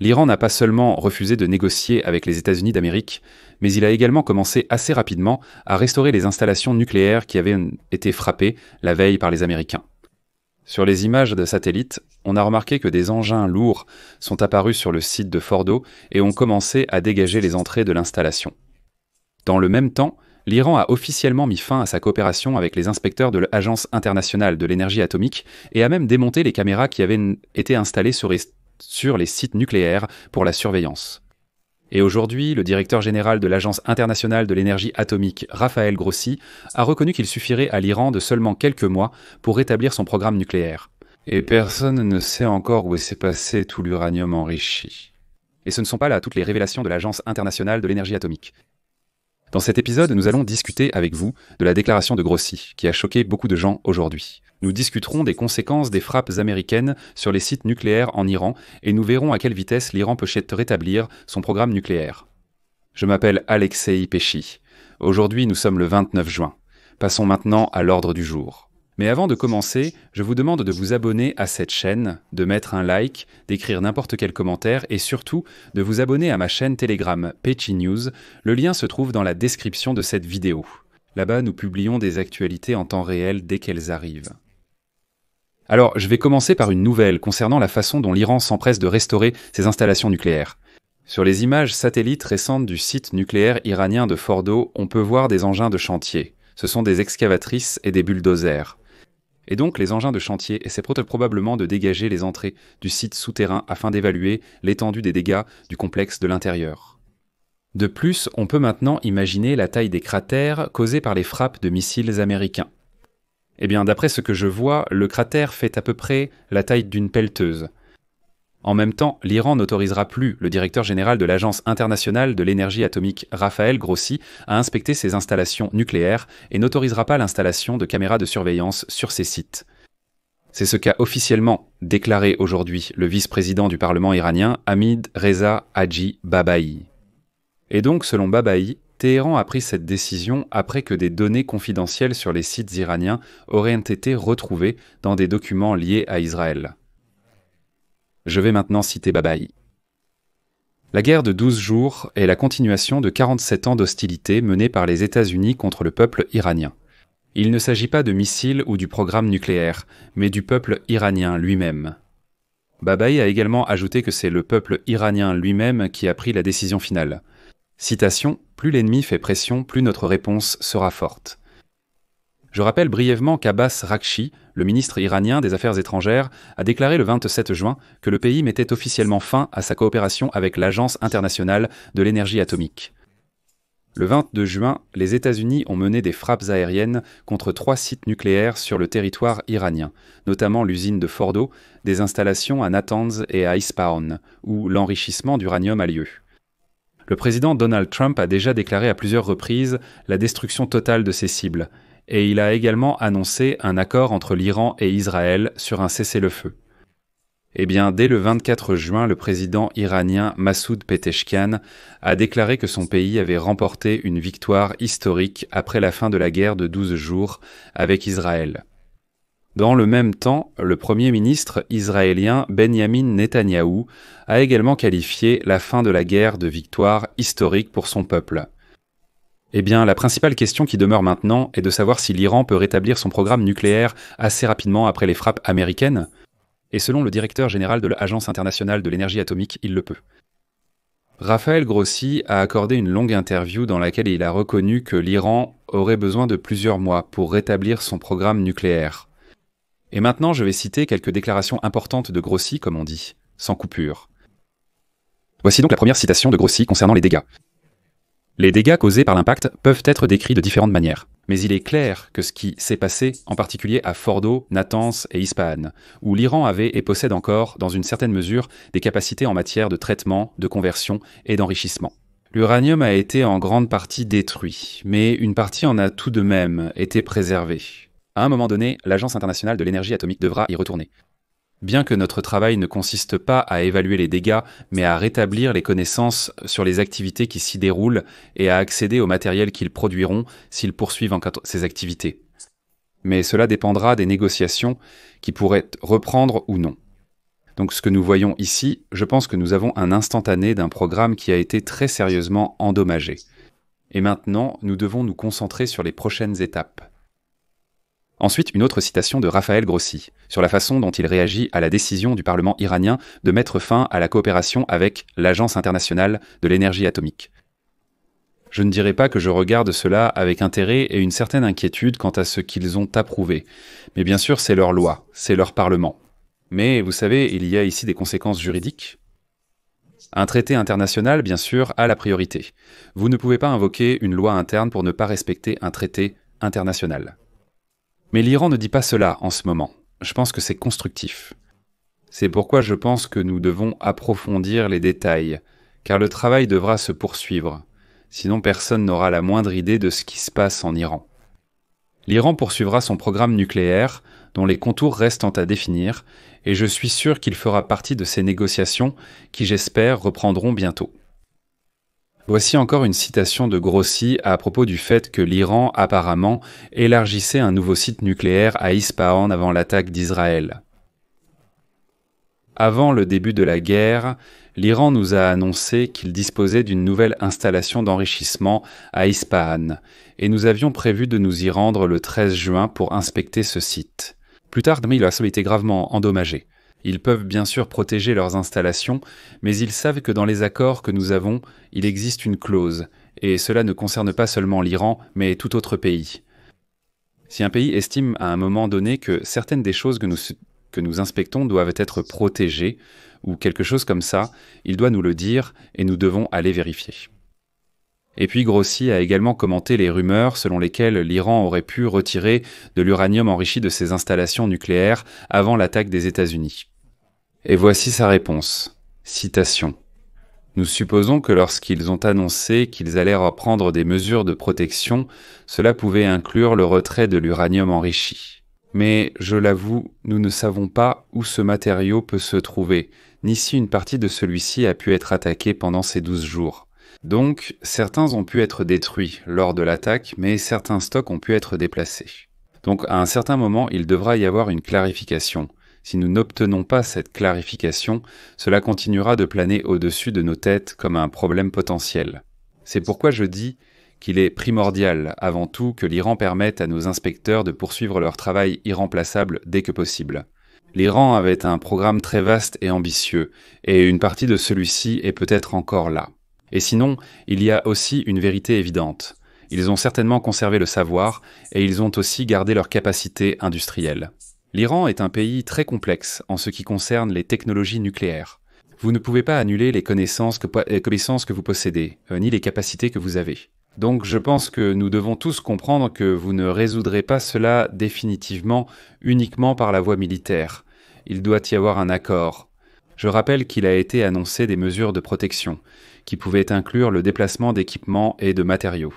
L'Iran n'a pas seulement refusé de négocier avec les États-Unis d'Amérique, mais il a également commencé assez rapidement à restaurer les installations nucléaires qui avaient été frappées la veille par les Américains. Sur les images de satellite, on a remarqué que des engins lourds sont apparus sur le site de Fordo et ont commencé à dégager les entrées de l'installation. Dans le même temps, l'Iran a officiellement mis fin à sa coopération avec les inspecteurs de l'Agence internationale de l'énergie atomique et a même démonté les caméras qui avaient été installées sur les sites nucléaires pour la surveillance. Et aujourd'hui, le directeur général de l'Agence internationale de l'énergie atomique, Rafael Grossi, a reconnu qu'il suffirait à l'Iran de seulement quelques mois pour rétablir son programme nucléaire. Et personne ne sait encore où s'est passé tout l'uranium enrichi. Et ce ne sont pas là toutes les révélations de l'Agence internationale de l'énergie atomique. Dans cet épisode, nous allons discuter avec vous de la déclaration de Grossi, qui a choqué beaucoup de gens aujourd'hui. Nous discuterons des conséquences des frappes américaines sur les sites nucléaires en Iran et nous verrons à quelle vitesse l'Iran peut rétablir son programme nucléaire. Je m'appelle Alexei Pesci. Aujourd'hui, nous sommes le 29 juin. Passons maintenant à l'ordre du jour. Mais avant de commencer, je vous demande de vous abonner à cette chaîne, de mettre un like, d'écrire n'importe quel commentaire et surtout de vous abonner à ma chaîne Telegram Pesci News. Le lien se trouve dans la description de cette vidéo. Là-bas, nous publions des actualités en temps réel dès qu'elles arrivent. Alors, je vais commencer par une nouvelle concernant la façon dont l'Iran s'empresse de restaurer ses installations nucléaires. Sur les images satellites récentes du site nucléaire iranien de Fordo, on peut voir des engins de chantier. Ce sont des excavatrices et des bulldozers. Et donc, les engins de chantier essaient probablement de dégager les entrées du site souterrain afin d'évaluer l'étendue des dégâts du complexe de l'intérieur. De plus, on peut maintenant imaginer la taille des cratères causés par les frappes de missiles américains. Eh bien, d'après ce que je vois, le cratère fait à peu près la taille d'une pelleteuse. En même temps, l'Iran n'autorisera plus le directeur général de l'Agence internationale de l'énergie atomique, Rafael Grossi, à inspecter ses installations nucléaires et n'autorisera pas l'installation de caméras de surveillance sur ces sites. C'est ce qu'a officiellement déclaré aujourd'hui le vice-président du Parlement iranien, Hamid Reza Haji Babaei. Et donc, selon Babaei, Téhéran a pris cette décision après que des données confidentielles sur les sites iraniens auraient été retrouvées dans des documents liés à Israël. Je vais maintenant citer Babaei. La guerre de 12 jours est la continuation de 47 ans d'hostilité menée par les États-Unis contre le peuple iranien. Il ne s'agit pas de missiles ou du programme nucléaire, mais du peuple iranien lui-même. Babaei a également ajouté que c'est le peuple iranien lui-même qui a pris la décision finale. Citation, « Plus l'ennemi fait pression, plus notre réponse sera forte ». Je rappelle brièvement qu'Abbas Rakchi, le ministre iranien des Affaires étrangères, a déclaré le 27 juin que le pays mettait officiellement fin à sa coopération avec l'Agence internationale de l'énergie atomique. Le 22 juin, les États-Unis ont mené des frappes aériennes contre 3 sites nucléaires sur le territoire iranien, notamment l'usine de Fordo, des installations à Natanz et à Ispahan, où l'enrichissement d'uranium a lieu. Le président Donald Trump a déjà déclaré à plusieurs reprises la destruction totale de ces cibles, et il a également annoncé un accord entre l'Iran et Israël sur un cessez-le-feu. Eh bien, dès le 24 juin, le président iranien Massoud Pezeshkian a déclaré que son pays avait remporté une victoire historique après la fin de la guerre de 12 jours avec Israël. Dans le même temps, le premier ministre israélien Benjamin Netanyahou a également qualifié la fin de la guerre de victoire historique pour son peuple. Eh bien, la principale question qui demeure maintenant est de savoir si l'Iran peut rétablir son programme nucléaire assez rapidement après les frappes américaines. Et selon le directeur général de l'Agence internationale de l'énergie atomique, il le peut. Rafael Grossi a accordé une longue interview dans laquelle il a reconnu que l'Iran aurait besoin de plusieurs mois pour rétablir son programme nucléaire. Et maintenant, je vais citer quelques déclarations importantes de Grossi, comme on dit, sans coupure. Voici donc la première citation de Grossi concernant les dégâts. Les dégâts causés par l'impact peuvent être décrits de différentes manières, mais il est clair que ce qui s'est passé, en particulier à Fordo, Natanz et Ispahan, où l'Iran avait et possède encore, dans une certaine mesure, des capacités en matière de traitement, de conversion et d'enrichissement. L'uranium a été en grande partie détruit, mais une partie en a tout de même été préservée. À un moment donné, l'Agence internationale de l'énergie atomique devra y retourner. Bien que notre travail ne consiste pas à évaluer les dégâts, mais à rétablir les connaissances sur les activités qui s'y déroulent et à accéder au matériel qu'ils produiront s'ils poursuivent encore ces activités. Mais cela dépendra des négociations qui pourraient reprendre ou non. Donc ce que nous voyons ici, je pense que nous avons un instantané d'un programme qui a été très sérieusement endommagé. Et maintenant, nous devons nous concentrer sur les prochaines étapes. Ensuite, une autre citation de Raphaël Grossi, sur la façon dont il réagit à la décision du Parlement iranien de mettre fin à la coopération avec l'Agence internationale de l'énergie atomique. Je ne dirais pas que je regarde cela avec intérêt et une certaine inquiétude quant à ce qu'ils ont approuvé. Mais bien sûr, c'est leur loi, c'est leur Parlement. Mais vous savez, il y a ici des conséquences juridiques. Un traité international, bien sûr, a la priorité. Vous ne pouvez pas invoquer une loi interne pour ne pas respecter un traité international. Mais l'Iran ne dit pas cela en ce moment. Je pense que c'est constructif. C'est pourquoi je pense que nous devons approfondir les détails, car le travail devra se poursuivre. Sinon personne n'aura la moindre idée de ce qui se passe en Iran. L'Iran poursuivra son programme nucléaire, dont les contours restent à définir, et je suis sûr qu'il fera partie de ces négociations qui, j'espère, reprendront bientôt. Voici encore une citation de Grossi à propos du fait que l'Iran, apparemment, élargissait un nouveau site nucléaire à Ispahan avant l'attaque d'Israël. Avant le début de la guerre, l'Iran nous a annoncé qu'il disposait d'une nouvelle installation d'enrichissement à Ispahan, et nous avions prévu de nous y rendre le 13 juin pour inspecter ce site. Plus tard, il a été gravement endommagé. Ils peuvent bien sûr protéger leurs installations, mais ils savent que dans les accords que nous avons, il existe une clause, et cela ne concerne pas seulement l'Iran, mais tout autre pays. Si un pays estime à un moment donné que certaines des choses que nous inspectons doivent être protégées, ou quelque chose comme ça, il doit nous le dire, et nous devons aller vérifier. Et puis Grossi a également commenté les rumeurs selon lesquelles l'Iran aurait pu retirer de l'uranium enrichi de ses installations nucléaires avant l'attaque des États-Unis. Et voici sa réponse. Citation. « Nous supposons que lorsqu'ils ont annoncé qu'ils allaient reprendre des mesures de protection, cela pouvait inclure le retrait de l'uranium enrichi. Mais, je l'avoue, nous ne savons pas où ce matériau peut se trouver, ni si une partie de celui-ci a pu être attaquée pendant ces 12 jours. Donc, certains ont pu être détruits lors de l'attaque, mais certains stocks ont pu être déplacés. Donc, à un certain moment, il devra y avoir une clarification. Si nous n'obtenons pas cette clarification, cela continuera de planer au-dessus de nos têtes comme un problème potentiel. C'est pourquoi je dis qu'il est primordial, avant tout, que l'Iran permette à nos inspecteurs de poursuivre leur travail irremplaçable dès que possible. L'Iran avait un programme très vaste et ambitieux, et une partie de celui-ci est peut-être encore là. Et sinon, il y a aussi une vérité évidente. Ils ont certainement conservé le savoir, et ils ont aussi gardé leur capacité industrielle. L'Iran est un pays très complexe en ce qui concerne les technologies nucléaires. Vous ne pouvez pas annuler les connaissances que vous possédez, ni les capacités que vous avez. Donc je pense que nous devons tous comprendre que vous ne résoudrez pas cela définitivement uniquement par la voie militaire. Il doit y avoir un accord. Je rappelle qu'il a été annoncé des mesures de protection, qui pouvaient inclure le déplacement d'équipements et de matériaux.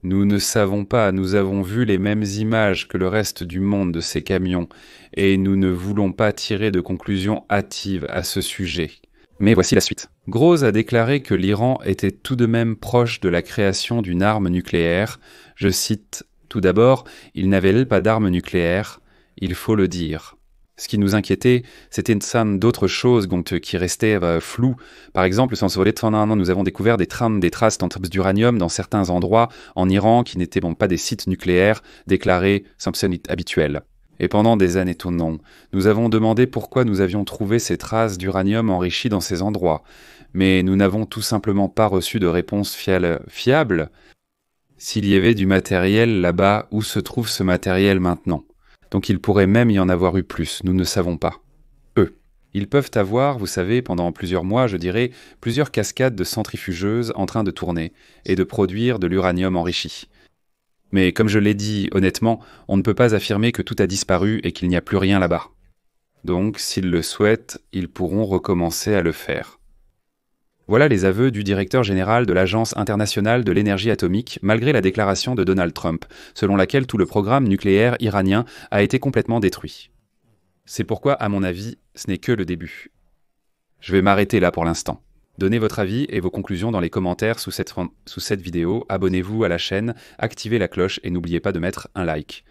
Nous ne savons pas, nous avons vu les mêmes images que le reste du monde de ces camions, et nous ne voulons pas tirer de conclusions hâtives à ce sujet. Mais voici la suite. Gross a déclaré que l'Iran était tout de même proche de la création d'une arme nucléaire. Je cite, « Tout d'abord, il n'avait pas d'arme nucléaire, il faut le dire. » Ce qui nous inquiétait, c'était d'autres choses qui restaient floues. Par exemple, nous avons découvert des traces d'uranium dans certains endroits en Iran qui n'étaient pas des sites nucléaires déclarés habituels. Et pendant des années tournant, nous avons demandé pourquoi nous avions trouvé ces traces d'uranium enrichi dans ces endroits, mais nous n'avons tout simplement pas reçu de réponse fiable. S'il y avait du matériel là-bas, où se trouve ce matériel maintenant ? Donc il pourrait même y en avoir eu plus, nous ne savons pas. Ils peuvent avoir, vous savez, pendant plusieurs mois, je dirais, plusieurs cascades de centrifugeuses en train de tourner et de produire de l'uranium enrichi. Mais comme je l'ai dit, honnêtement, on ne peut pas affirmer que tout a disparu et qu'il n'y a plus rien là-bas. Donc, s'ils le souhaitent, ils pourront recommencer à le faire. Voilà les aveux du directeur général de l'Agence internationale de l'énergie atomique, malgré la déclaration de Donald Trump, selon laquelle tout le programme nucléaire iranien a été complètement détruit. C'est pourquoi, à mon avis, ce n'est que le début. Je vais m'arrêter là pour l'instant. Donnez votre avis et vos conclusions dans les commentaires sous cette vidéo, abonnez-vous à la chaîne, activez la cloche et n'oubliez pas de mettre un like.